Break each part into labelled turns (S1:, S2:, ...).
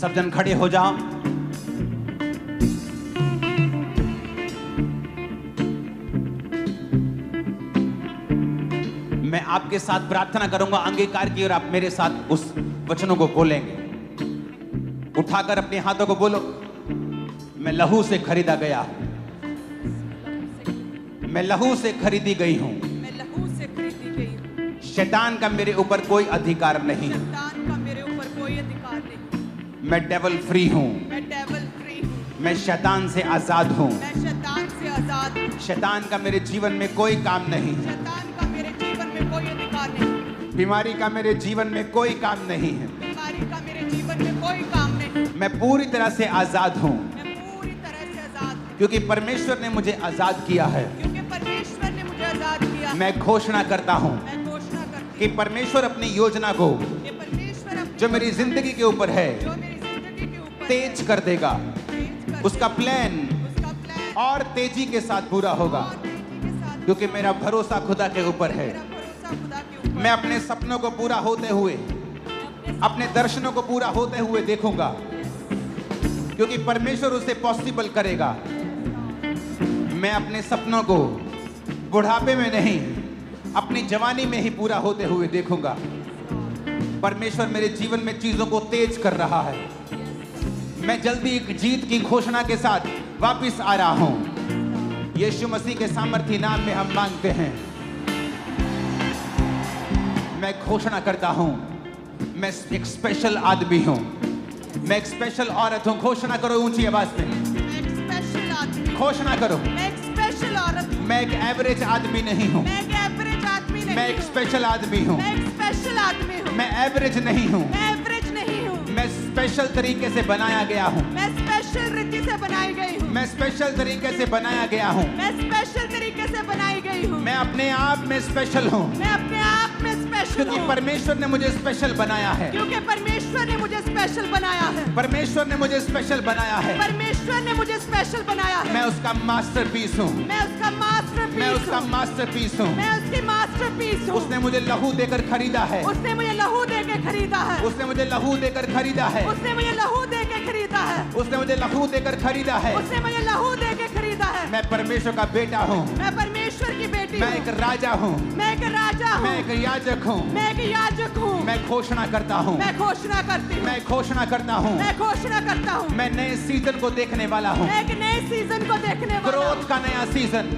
S1: सब जन खड़े हो जाओ। मैं आपके साथ प्रार्थना करूंगा अंगीकार की, और आप मेरे साथ उस वचनों को बोलेंगे। उठाकर अपने हाथों को बोलो, मैं लहू से खरीदा गया हूं, मैं लहू से खरीदी गई हूं,
S2: मैं लहू से खरीदी गई हूँ।
S1: शैतान का मेरे ऊपर कोई अधिकार नहीं,
S2: शैतान का मेरे ऊपर कोई अधिकार नहीं।
S1: मैं डेविल फ्री हूं,
S2: मैं डेविल फ्री हूँ।
S1: मैं शैतान से आजाद हूं,
S2: मैं शैतान से आजाद हूँ।
S1: शैतान का मेरे जीवन में कोई काम नहीं,
S2: शैतान का मेरे जीवन में कोई अधिकार नहीं।
S1: बीमारी का मेरे जीवन में कोई काम नहीं है।
S2: बीमारी का मेरे जीवन में कोई काम नहीं।
S1: मैं पूरी तरह से आजाद हूं,
S2: मैं पूरी तरह से आजाद हूँ,
S1: क्योंकि परमेश्वर ने मुझे आजाद किया है।
S2: क्योंकि परमेश्वर ने मुझे आजाद किया।
S1: मैं घोषणा करता हूं
S2: मैं घोषणा करती
S1: कि परमेश्वर अपनी योजना को
S2: हूँ कि परमेश्वर अपनी
S1: जो मेरी जिंदगी के ऊपर है
S2: जो मेरी जिंदगी के ऊपर
S1: तेज कर देगा।
S2: तेज कर
S1: उसका प्लान
S2: उसका प्लान
S1: और तेजी के साथ पूरा होगा,
S2: और तेजी के साथ,
S1: क्योंकि मेरा भरोसा खुदा के ऊपर है।
S2: मेरा भरोसा खुदा के ऊपर।
S1: मैं अपने सपनों को पूरा होते हुए, अपने दर्शनों को पूरा होते हुए देखूंगा, क्योंकि परमेश्वर उसे पॉसिबल करेगा। मैं अपने सपनों को बुढ़ापे में नहीं, अपनी जवानी में ही पूरा होते हुए देखूंगा। परमेश्वर मेरे जीवन में चीजों को तेज कर रहा है। मैं जल्दी एक जीत की घोषणा के साथ वापस आ रहा हूं। यीशु मसीह के सामर्थी नाम में हम मांगते हैं। मैं घोषणा करता हूं, मैं एक स्पेशल आदमी हूं, मैं एक स्पेशल औरत हूं। घोषणा करो ऊंची आवाज में,
S2: मैं एक स्पेशल आदमी हूँ।
S1: घोषणा करो।
S2: मैं एक स्पेशल औरत हूँ।
S1: मैं एक एवरेज आदमी नहीं हूं,
S2: मैं एक एवरेज आदमी नहीं
S1: मैं एक
S2: हूँ।
S1: स्पेशल आदमी हूं।
S2: मैं एक स्पेशल आदमी हूँ।
S1: मैं एवरेज नहीं हूं,
S2: मैं एवरेज नहीं हूँ।
S1: मैं स्पेशल तरीके से बनाया गया हूं,
S2: मैं स्पेशल रीति से बनाई गई हूँ।
S1: मैं स्पेशल तरीके से बनाया गया हूं।
S2: मैं स्पेशल तरीके से बनाई गई हूँ।
S1: मैं अपने आप में स्पेशल हूं,
S2: मैं अपने आप में स्पेशल
S1: क्योंकि
S2: हूँ,
S1: परमेश्वर ने मुझे स्पेशल बनाया है।
S2: क्योंकि परमेश्वर ने मुझे स्पेशल बनाया है।
S1: परमेश्वर ने मुझे स्पेशल बनाया है।
S2: परमेश्वर ने मुझे स्पेशल बनाया है।
S1: मैं उसका मास्टरपीस हूं,
S2: मैं उसका मास्टरपीस
S1: मैं उसका
S2: हूँ।
S1: मास्टरपीस हूं।
S2: मैं उसकी मास्टरपीस हूँ।
S1: उसने मुझे लहू देकर खरीदा है,
S2: उसने मुझे लहू दे के खरीदा है।
S1: उसने मुझे लहू देकर खरीदा है,
S2: उसने मुझे लहू दे के खरीदा है।
S1: उसने मुझे लहू देकर खरीदा है।
S2: उसने मुझे लहू दे के खरीदा है।
S1: मैं परमेश्वर का बेटा हूं,
S2: मैं परमेश्वर की बेटी
S1: मैं
S2: हूँ।
S1: एक राजा हूं,
S2: मैं एक राजा हूँ।
S1: मैं एक याजक हूं।
S2: मैं एक याजक हूँ।
S1: मैं घोषणा करता हूं,
S2: मैं घोषणा करती हूँ।
S1: मैं घोषणा करता हूं,
S2: मैं घोषणा करता हूँ।
S1: मैं नए सीजन को देखने वाला हूं।
S2: मैं एक नए सीजन को देखने वाला हूँ।
S1: ग्रोथ का नया सीजन,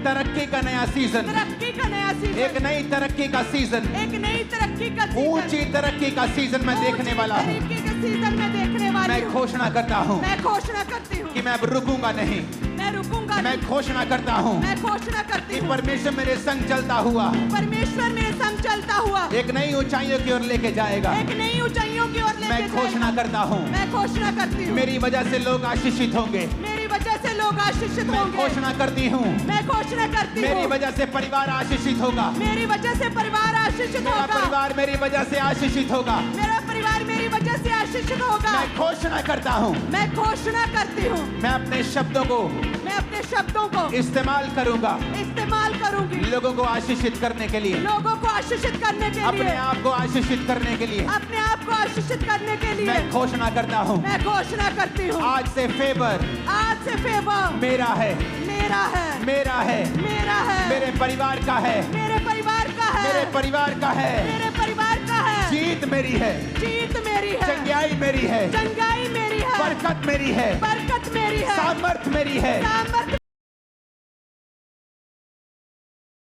S1: तरक्की का नया सीजन,
S2: तरक्की का नया सीजन।
S1: एक नई तरक्की का सीजन,
S2: एक नई तरक्की का सीजन।
S1: ऊंची तरक्की का सीजन मैं देखने वाला हूं।
S2: ऊंची तरक्की का सीजन मैं देखने वाली
S1: मैं
S2: हूँ।
S1: घोषणा करता हूं
S2: मैं घोषणा करती हूँ
S1: कि मैं अब रुकूंगा नहीं।
S2: मैं रुकूंगा
S1: मैं
S2: नहीं।
S1: घोषणा करता हूं
S2: मैं घोषणा करती
S1: कि
S2: हूँ
S1: परमेश्वर मेरे संग चलता हुआ
S2: परमेश्वर मेरे संग चलता हुआ
S1: एक नई ऊंचाइयों की ओर लेके जाएगा।
S2: एक नई ऊंचाइयों की ओर लेके
S1: मैं
S2: जाएगा।
S1: घोषणा करता हूं,
S2: मैं घोषणा करती हूँ
S1: मेरी वजह से लोग आशीषित होंगे।
S2: मेरी वजह से लोग आशीषित
S1: मैं
S2: होंगे।
S1: घोषणा करती हूं,
S2: मैं घोषणा करती
S1: मेरी
S2: हूँ
S1: वजह से परिवार आशीषित होगा।
S2: मेरी वजह से परिवार आशीषित
S1: मेरा
S2: होगा।
S1: परिवार मेरी वजह से आशीषित होगा।
S2: मेरा परिवार मेरी वजह से आशीषित होगा।
S1: मैं घोषणा करता हूं,
S2: मैं घोषणा करती हूँ
S1: मैं अपने शब्दों को
S2: मैं अपने शब्दों को
S1: इस्तेमाल करूंगा
S2: इस्तेमाल करूंगी
S1: लोगों को आशीषित करने के लिए,
S2: लोगों को आशीषित करने के
S1: अपने
S2: लिए
S1: आप को आशीषित करने के लिए।
S2: अपने आप को आशीषित करने के लिए
S1: मैं घोषणा करता हूं,
S2: मैं घोषणा करती हूँ
S1: आज से फेवर
S2: आज से फेवर
S1: मेरा है,
S2: मेरा है
S1: मेरा है,
S2: मेरा है
S1: मेरे परिवार का है,
S2: मेरे परिवार का है
S1: मेरे परिवार का है।
S2: मेरे परिवार का है
S1: जीत मेरी है,
S2: जीत मेरी है
S1: चंगाई मेरी है,
S2: चंगाई मेरी है
S1: बरकत मेरी है,
S2: बरकत मेरी है
S1: सामर्थ मेरी है।
S2: सामर्थ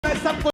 S1: मैं सब